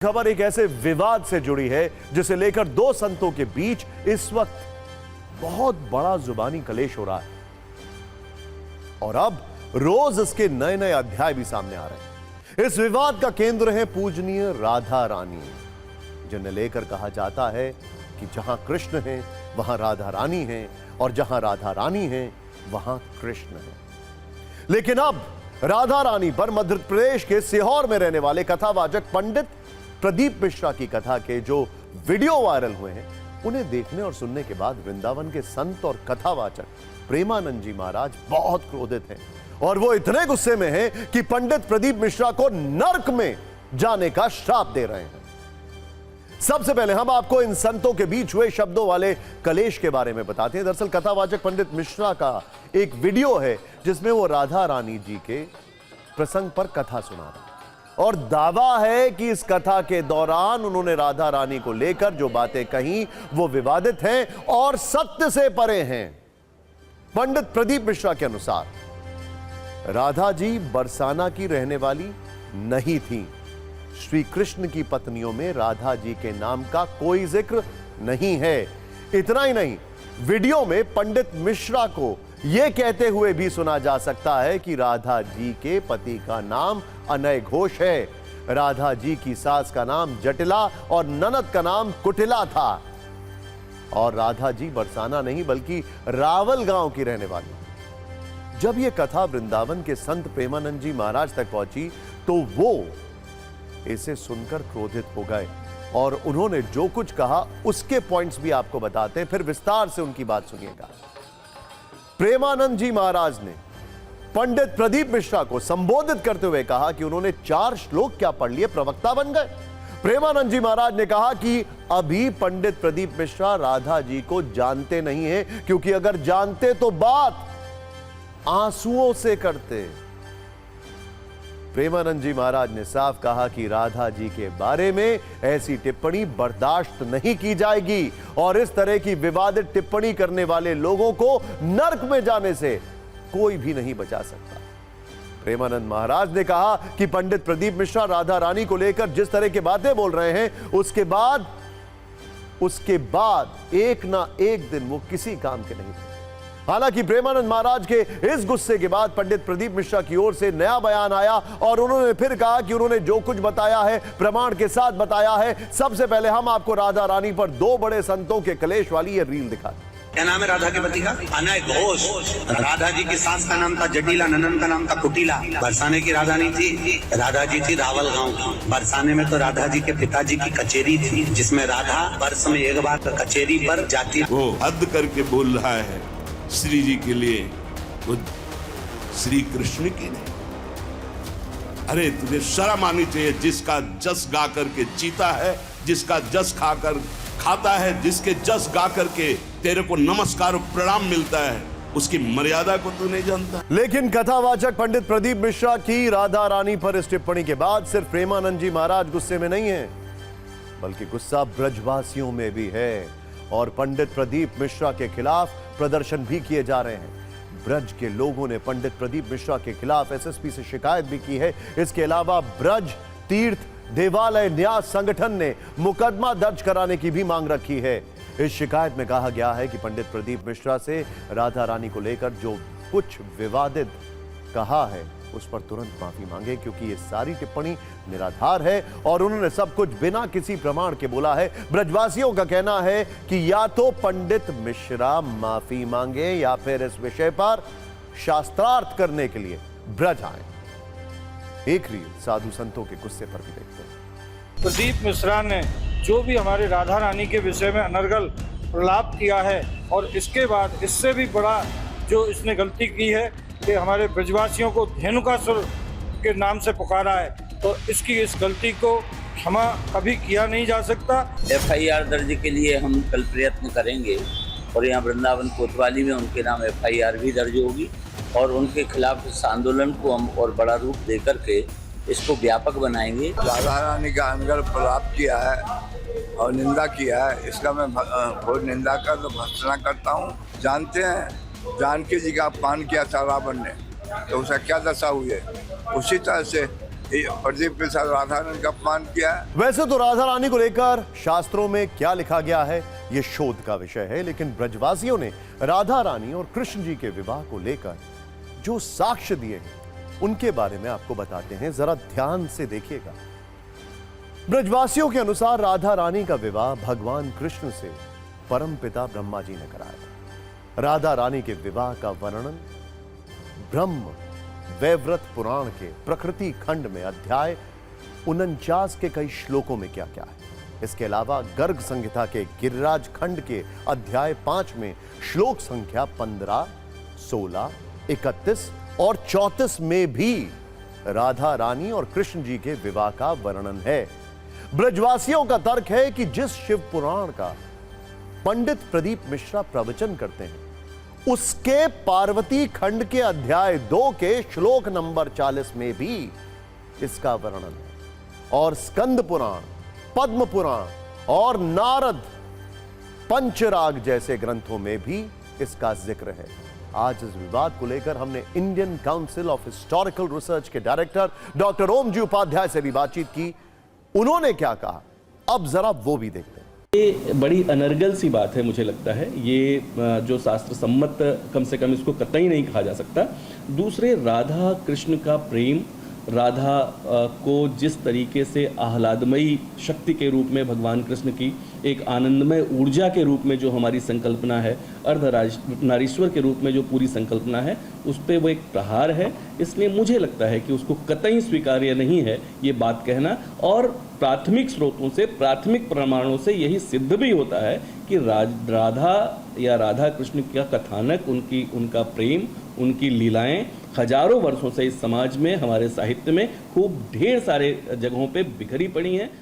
खबर एक ऐसे विवाद से जुड़ी है जिसे लेकर दो संतों के बीच इस वक्त बहुत बड़ा जुबानी कलेश हो रहा है और अब रोज इसके नए नए अध्याय भी सामने आ रहे हैं। इस विवाद का केंद्र है पूजनीय राधा रानी, जिन्हें लेकर कहा जाता है कि जहां कृष्ण है वहां राधा रानी है और जहां राधा रानी है वहां कृष्ण है। लेकिन अब राधा रानी पर मध्य प्रदेश के सीहोर में रहने वाले कथावाचक पंडित प्रदीप मिश्रा की कथा के जो वीडियो वायरल हुए हैं, उन्हें देखने और सुनने के बाद वृंदावन के संत और कथावाचक प्रेमानंद जी महाराज बहुत क्रोधित हैं और वो इतने गुस्से में हैं कि पंडित प्रदीप मिश्रा को नर्क में जाने का श्राप दे रहे हैं। सबसे पहले हम आपको इन संतों के बीच हुए शब्दों वाले कलेश के बारे में बताते हैं। दरअसल कथावाचक पंडित मिश्रा का एक वीडियो है जिसमें वो राधा रानी जी के प्रसंग पर कथा सुना रहे हैं और दावा है कि इस कथा के दौरान उन्होंने राधा रानी को लेकर जो बातें कही वो विवादित हैं और सत्य से परे हैं। पंडित प्रदीप मिश्रा के अनुसार राधा जी बरसाना की रहने वाली नहीं थी। श्री कृष्ण की पत्नियों में राधा जी के नाम का कोई जिक्र नहीं है। इतना ही नहीं, वीडियो में पंडित मिश्रा को यह कहते हुए भी सुना जा सकता है कि राधा जी के पति का नाम अनय घोष है, राधा जी की सास का नाम जटिला और ननद का नाम कुटिला था और राधा जी बरसाना नहीं बल्कि रावल गांव की रहने वाली। जब यह कथा वृंदावन के संत प्रेमानंद जी महाराज तक पहुंची तो वो इसे सुनकर क्रोधित हो गए और उन्होंने जो कुछ कहा उसके पॉइंट्स भी आपको बताते हैं, फिर विस्तार से उनकी बात सुनिएगा। प्रेमानंद जी महाराज ने पंडित प्रदीप मिश्रा को संबोधित करते हुए कहा कि उन्होंने 4 श्लोक क्या पढ़ लिए, प्रवक्ता बन गए। प्रेमानंद जी महाराज ने कहा कि अभी पंडित प्रदीप मिश्रा राधा जी को जानते नहीं हैं, क्योंकि अगर जानते तो बात आंसुओं से करते। प्रेमानंद जी महाराज ने साफ कहा कि राधा जी के बारे में ऐसी टिप्पणी बर्दाश्त नहीं की जाएगी और इस तरह की विवादित टिप्पणी करने वाले लोगों को नर्क में जाने से कोई भी नहीं बचा सकता। प्रेमानंद महाराज ने कहा कि पंडित प्रदीप मिश्रा राधा रानी को लेकर जिस तरह की बातें बोल रहे हैं उसके बाद एक ना एक दिन वो किसी काम के नहीं थे। हालांकि प्रेमानंद महाराज के इस गुस्से के बाद पंडित प्रदीप मिश्रा की ओर से नया बयान आया और उन्होंने फिर कहा कि उन्होंने जो कुछ बताया है प्रमाण के साथ बताया है। सबसे पहले हम आपको राधा रानी पर 2 बड़े संतों के कलेश वाली ये रील दिखाते। क्या नाम है राधा के पति का? अनय घोष। राधा जी की सास का नाम था जटिला, ननन का नाम था कुटिला। बरसाने की राधा नहीं थी, राधा जी थी रावल गांव की। बरसाने में तो राधा जी के पिताजी की कचेरी थी, जिसमें राधा वर्ष में एक बार कचेरी पर जाती। वो हद करके बोल रहा है श्री जी के लिए, वो श्री कृष्ण की नहीं। अरे तुझे शर्म आनी चाहिए। जिसका जस गा करके जीता है, जिसका जस खाकर खाता है, जिसके जस गा करके तेरे को नमस्कार प्रणाम मिलता है, उसकी मर्यादा को तू नहीं जानता। लेकिन कथावाचक पंडित प्रदीप मिश्रा की राधा रानी पर इस टिप्पणी के बाद सिर्फ प्रेमानंद जी महाराज गुस्से में नहीं है, बल्कि गुस्सा ब्रजवासियों में भी है और पंडित प्रदीप मिश्रा के खिलाफ प्रदर्शन भी किए जा रहे हैं। ब्रज के लोगों ने पंडित प्रदीप मिश्रा के खिलाफ एसएसपी से शिकायत भी की है। इसके अलावा ब्रज तीर्थ देवालय न्यास संगठन ने मुकदमा दर्ज कराने की भी मांग रखी है। इस शिकायत में कहा गया है कि पंडित प्रदीप मिश्रा से राधा रानी को लेकर जो कुछ विवादित कहा है उस पर तुरंत माफी मांगे, क्योंकि ये सारी टिप्पणी निराधार है और उन्होंने सब कुछ बिना किसी प्रमाण के बोला है। ब्रजवासियों का कहना है कि या तो पंडित मिश्रा माफी मांगे या फिर इस विषय पर शास्त्रार्थ करने के लिए ब्रज आए। एक रील साधु संतों के गुस्से पर भी देखते हैं। प्रदीप मिश्रा ने जो भी हमारे राधा रानी के विषय में अनर्गल प्रलाप किया है और इसके बाद इससे भी बड़ा जो इसने गलती की है कि हमारे ब्रजवासियों को धेनुकासुर के नाम से पुकारा है, तो इसकी इस गलती को क्षमा कभी किया नहीं जा सकता। FIR दर्ज के लिए हम कल प्रयत्न करेंगे और यहाँ वृंदावन कोतवाली में उनके नाम FIR भी दर्ज होगी और उनके खिलाफ इस आंदोलन को हम और बड़ा रूप देकर के इसको व्यापक बनाएंगे। राधा रानी का अनर्गल प्रलाप किया है और निंदा किया है, इसका मैं बहुत निंदा कर तो भर्त्सना करता हूँ। जानते हैं जानकी जी का अपमान किया था रावण ने, तो उसका क्या दशा हुई है। उसी तरह से प्रदीप के साथ राधा रानी का अपमान किया है। वैसे तो राधा रानी को लेकर शास्त्रों में क्या लिखा गया है यह शोध का विषय है, लेकिन ब्रजवासियों ने राधा रानी और कृष्ण जी के विवाह को लेकर जो साक्ष्य दिए हैं उनके बारे में आपको बताते हैं, जरा ध्यान से देखिएगा। ब्रजवासियों के अनुसार राधा रानी का विवाह भगवान कृष्ण से परमपिता ब्रह्मा जी ने कराया। राधा रानी के विवाह का वर्णन ब्रह्म वैव्रत पुराण के प्रकृति खंड में अध्याय 49 के कई श्लोकों में क्या क्या है। इसके अलावा गर्ग संहिता के गिरिराज खंड के अध्याय 5 में श्लोक संख्या 15, 16, 31 और 34 में भी राधा रानी और कृष्ण जी के विवाह का वर्णन है। ब्रजवासियों का तर्क है कि जिस शिव पुराण का पंडित प्रदीप मिश्रा प्रवचन करते हैं उसके पार्वती खंड के अध्याय 2 के श्लोक नंबर 40 में भी इसका वर्णन है और स्कंद पुराण, पद्म पुराण और नारद पंचराग जैसे ग्रंथों में भी इसका जिक्र है। आज इस विवाद को लेकर हमने Indian council of historical research के डायरेक्टर डॉक्टर ओम जी उपाध्याय से भी बातचीत की। उन्होंने क्या कहा, अब जरा वो भी देखते हैं। ये बड़ी अनर्गल सी बात है, मुझे लगता है ये जो शास्त्र सम्मत, कम से कम इसको कतई नहीं कहा जा सकता। दूसरे, राधा कृष्ण का प्रेम, राधा को जिस तरीके से आह्लादमयी शक्ति के रूप में भगवान कृष्ण की एक आनंदमय ऊर्जा के रूप में जो हमारी संकल्पना है, अर्धनारीश्वर के रूप में जो पूरी संकल्पना है, उस पर वो एक प्रहार है। इसलिए मुझे लगता है कि उसको कतई स्वीकार्य नहीं है ये बात कहना। और प्राथमिक स्रोतों से, प्राथमिक प्रमाणों से यही सिद्ध भी होता है कि राधा या राधा कृष्ण का कथानक, उनका प्रेम, उनकी लीलाएं हजारों वर्षों से इस समाज में, हमारे साहित्य में खूब ढेर सारे जगहों पे बिखरी पड़ी हैं।